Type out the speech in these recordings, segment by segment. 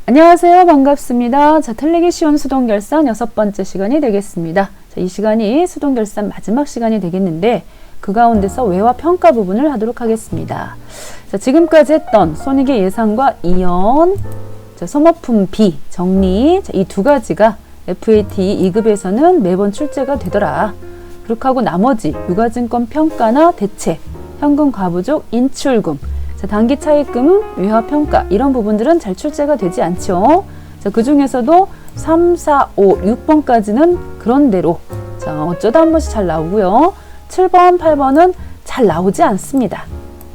안녕하세요. 반갑습니다. 자, 틀리기 쉬운 수동결산 6번째 시간이 되겠습니다. 자, 이 시간이 수동결산 마지막 시간이 되겠는데 그 가운데서 외화 평가 부분을 하도록 하겠습니다. 자, 지금까지 했던 손익의 예상과 이연, 자, 소모품 B 정리, 이 두 가지가 FAT 2급에서는 매번 출제가 되더라. 그렇게 하고 나머지 유가증권 평가나 대체, 현금 과부족, 인출금, 자, 단기 차입금, 외화 평가 이런 부분들은 잘 출제가 되지 않죠. 자, 그 중에서도 3, 4, 5, 6번까지는 그런대로 자, 어쩌다 한 번씩 잘 나오고요. 7번, 8번은 잘 나오지 않습니다.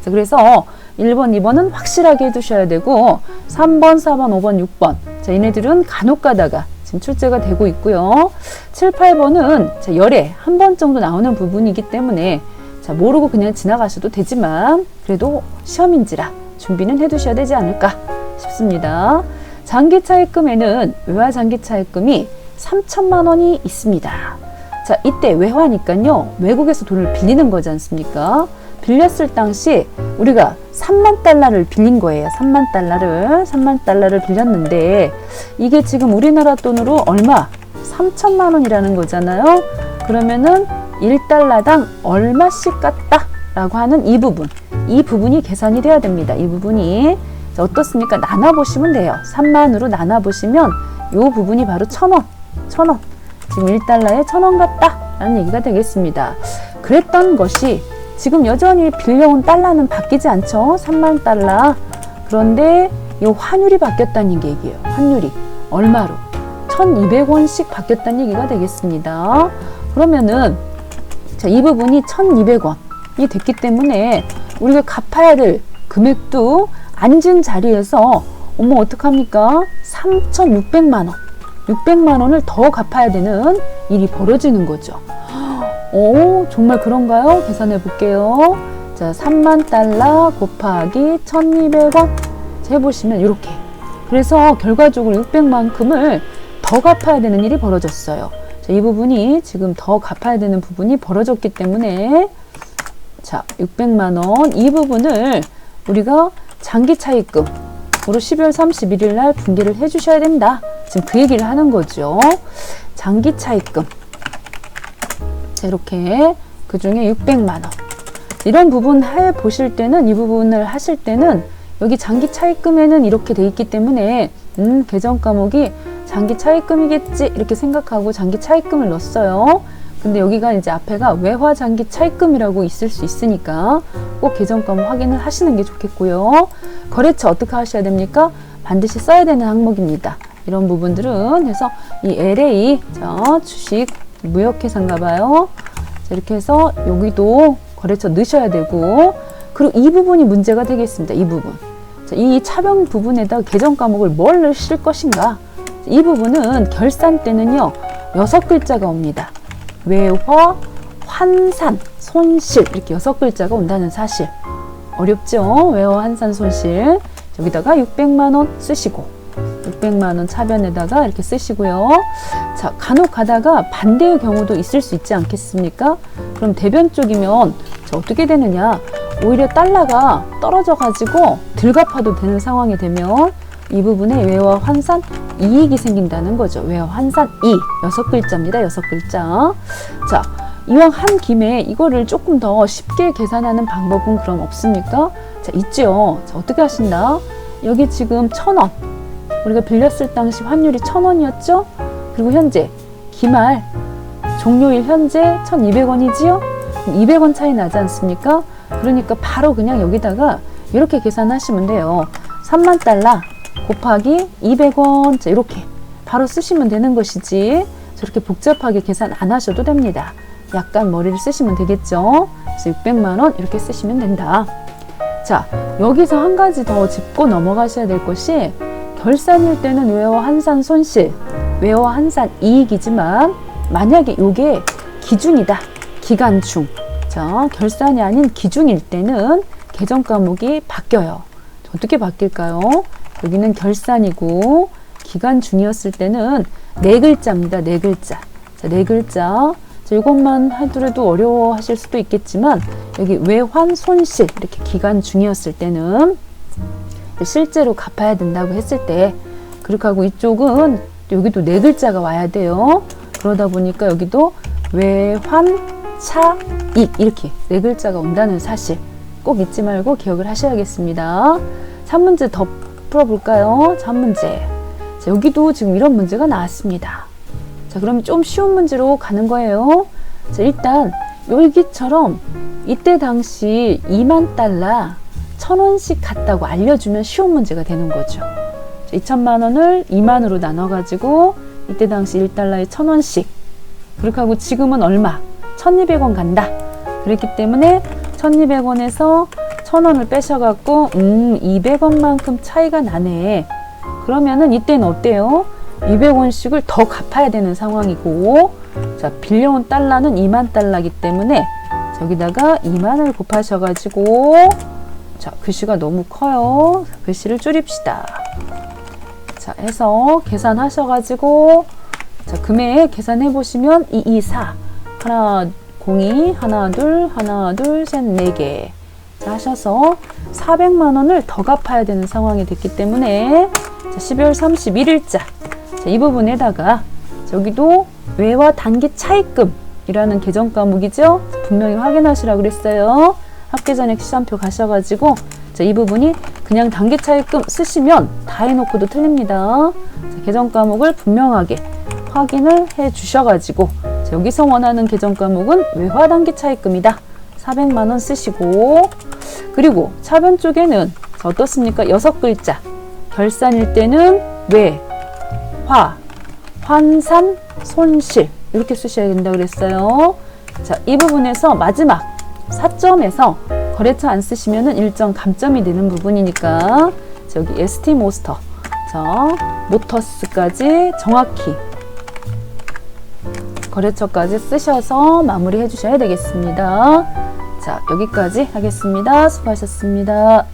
자, 그래서 1번, 2번은 확실하게 해두셔야 되고 3번, 4번, 5번, 6번 자, 얘네들은 간혹 가다가 지금 출제가 되고 있고요. 7, 8번은 자, 열에 한 번 정도 나오는 부분이기 때문에 자, 모르고 그냥 지나가셔도 되지만 그래도 시험인지라 준비는 해두셔야 되지 않을까 싶습니다. 장기차입금에는 외화 장기차입금이 3천만 원이 있습니다. 자, 이때 외화니까요. 외국에서 돈을 빌리는 거지 않습니까? 빌렸을 당시 우리가 3만 달러를 빌린 거예요. 3만 달러를 빌렸는데 이게 지금 우리나라 돈으로 얼마? 3천만 원이라는 거잖아요. 그러면은 1달러당 얼마씩 깠다 라고 하는 이 부분이 계산이 돼야 됩니다. 이 부분이 자, 어떻습니까? 나눠보시면 돼요. 3만으로 나눠보시면 이 부분이 바로 1,000원 지금 1달러에 1,000원 같다 라는 얘기가 되겠습니다. 그랬던 것이 지금 여전히 빌려온 달러는 바뀌지 않죠. 3만 달러 그런데 이 환율이 바뀌었다는 얘기예요. 환율이 얼마로? 1,200원씩 바뀌었다는 얘기가 되겠습니다. 그러면은 자, 이 부분이 1,200원이 됐기 때문에 우리가 갚아야 될 금액도 앉은 자리에서 어머 어떡합니까? 3,600만 원 600만 원을 더 갚아야 되는 일이 벌어지는 거죠. 오, 정말 그런가요? 계산해 볼게요. 자, 3만 달러 곱하기 1,200원 자, 해보시면 이렇게 그래서 결과적으로 600만큼을 더 갚아야 되는 일이 벌어졌어요. 자, 이 부분이 지금 더 갚아야 되는 부분이 벌어졌기 때문에 자, 600만 원 이 부분을 우리가 장기 차입금으로 12월 31일 날 분기를 해 주셔야 된다. 지금 그 얘기를 하는 거죠. 장기 차입금. 자, 이렇게 그 중에 600만 원. 이런 부분 해 보실 때는 이 부분을 하실 때는 여기 장기 차입금에는 이렇게 돼 있기 때문에 계정 과목이 장기 차입금이겠지 이렇게 생각하고 장기 차입금을 넣었어요. 근데 여기가 이제 앞에가 외화 장기 차입금이라고 있을 수 있으니까 꼭 계정 과목 확인을 하시는 게 좋겠고요. 거래처 어떻게 하셔야 됩니까? 반드시 써야 되는 항목입니다. 이런 부분들은 해서 이 LA 자, 주식 무역회사인가 봐요. 자, 이렇게 해서 여기도 거래처 넣으셔야 되고 그리고 이 부분이 문제가 되겠습니다. 이 부분. 자, 이 차병 부분에다 계정 과목을 뭘 넣으실 것인가? 이 부분은 결산 때는요 6글자가 옵니다. 외화, 환산, 손실 이렇게 6글자가 온다는 사실 어렵죠? 외화, 환산, 손실 여기다가 600만 원 쓰시고 600만 원 차변에다가 이렇게 쓰시고요. 자, 간혹 가다가 반대의 경우도 있을 수 있지 않겠습니까? 그럼 대변 쪽이면 자, 어떻게 되느냐? 오히려 달러가 떨어져 가지고 덜 갚아도 되는 상황이 되면 이 부분에 외화 환산 이익이 생긴다는 거죠. 외화 환산 이익 6글자입니다. 6글자. 자, 이왕 한 김에 이거를 조금 더 쉽게 계산하는 방법은 그럼 없습니까? 자, 있죠. 자, 어떻게 하신다? 여기 지금 1,000원. 우리가 빌렸을 당시 환율이 1,000원이었죠? 그리고 현재 기말 종료일 현재 1,200원이지요? 200원 차이 나지 않습니까? 그러니까 바로 그냥 여기다가 이렇게 계산하시면 돼요. 3만 달러 곱하기 200원 자, 이렇게 바로 쓰시면 되는 것이지 저렇게 복잡하게 계산 안 하셔도 됩니다. 약간 머리를 쓰시면 되겠죠. 그래서 600만 원 이렇게 쓰시면 된다. 자, 여기서 한 가지 더 짚고 넘어가셔야 될 것이 결산일 때는 외화 환산 손실, 외화 환산 이익이지만 만약에 이게 기준이다. 기간 중. 자, 결산이 아닌 기준일 때는 계정 과목이 바뀌어요. 어떻게 바뀔까요? 여기는 결산이고 기간 중이었을 때는 4글자입니다. 4글자. 자, 4글자. 자, 이것만 하더라도 어려워하실 수도 있겠지만 여기 외환 손실 이렇게 기간 중이었을 때는 실제로 갚아야 된다고 했을 때 그렇게 하고 이쪽은 여기도 네 글자가 와야 돼요. 그러다 보니까 여기도 외환차익 이렇게 네 글자가 온다는 사실 꼭 잊지 말고 기억을 하셔야겠습니다. 3문제 더 풀어볼까요? 3문제. 자, 여기도 지금 이런 문제가 나왔습니다. 자, 그럼 좀 쉬운 문제로 가는 거예요. 자, 일단 여기처럼 이때 당시 2만 달러 1,000원씩 갔다고 알려주면 쉬운 문제가 되는 거죠. 자, 2천만 원을 2만으로 나눠가지고 이때 당시 1달러에 1,000원씩 그렇게 하고 지금은 얼마? 1,200원 간다. 그랬기 때문에 1,200원에서 1,000원을 빼셔갖고 200원만큼 차이가 나네. 그러면은 이때는 어때요? 200원씩을 더 갚아야 되는 상황이고, 자, 빌려온 달러는 2만 달러이기 때문에 저기다가 2만을 곱하셔가지고, 자, 글씨가 너무 커요. 글씨를 줄입시다. 자, 해서 계산하셔가지고, 자, 금액 계산해 보시면 224 하나 02 하나 둘 하나 둘 셋 4개 하셔서 400만 원을 더 갚아야 되는 상황이 됐기 때문에 자, 12월 31일자 자, 이 부분에다가 저기도 외화 단기 차입금이라는 계정 과목이죠. 분명히 확인하시라고 그랬어요. 학기 전에 시험표 가셔가지고 자, 이 부분이 그냥 단기 차입금 쓰시면 다 해놓고도 틀립니다. 자, 계정 과목을 분명하게 확인을 해 주셔가지고 자, 여기서 원하는 계정 과목은 외화 단기 차입금이다. 400만 원 쓰시고 그리고 차변 쪽에는 어떻습니까? 6글자 결산일 때는 외, 화, 환산, 손실 이렇게 쓰셔야 된다 그랬어요. 자, 이 부분에서 마지막 4점에서 거래처 안 쓰시면은 일정 감점이 되는 부분이니까 자, 여기 ST 모스터 자, 모터스까지 정확히 거래처까지 쓰셔서 마무리 해주셔야 되겠습니다. 자, 여기까지 하겠습니다. 수고하셨습니다.